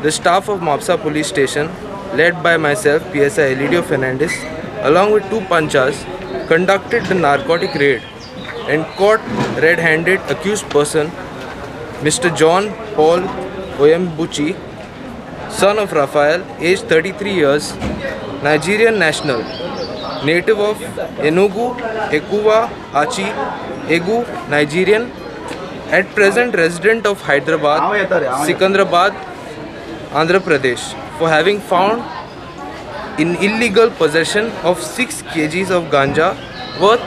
The staff of MAPUSA police station, led by myself, PSI Elidio Fernandez, along with two panchas, conducted the narcotic raid and caught red-handed accused person Mr. John Paul Oyembuchi, son of Raphael, aged 33 years, Nigerian national, native of Enugu, Ekuwa, Achi, Egu, Nigerian, at present resident of Hyderabad, Sikandrabad, Andhra Pradesh, for having found in illegal possession of 6 kgs of ganja worth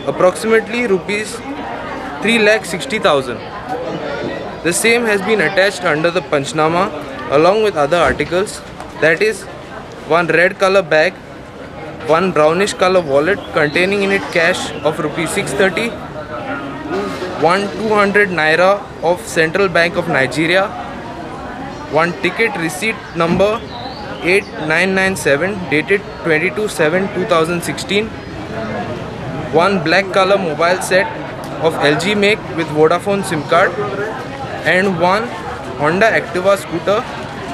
approximately rupees 3,60,000. The same has been attached under the Panchnama along with other articles, that is, one red color bag, one brownish color wallet containing in it cash of rupees 630, one 200 naira of Central Bank of Nigeria, one ticket receipt number 8997 dated 22/7/2016, one black color mobile set of LG make with Vodafone SIM card, and one Honda Activa scooter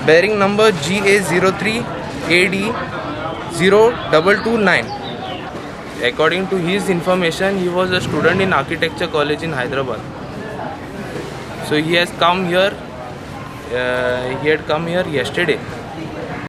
bearing number GA03AD0229. According to his information, he was a student in architecture college in Hyderabad. So he has come here. He had come here yesterday.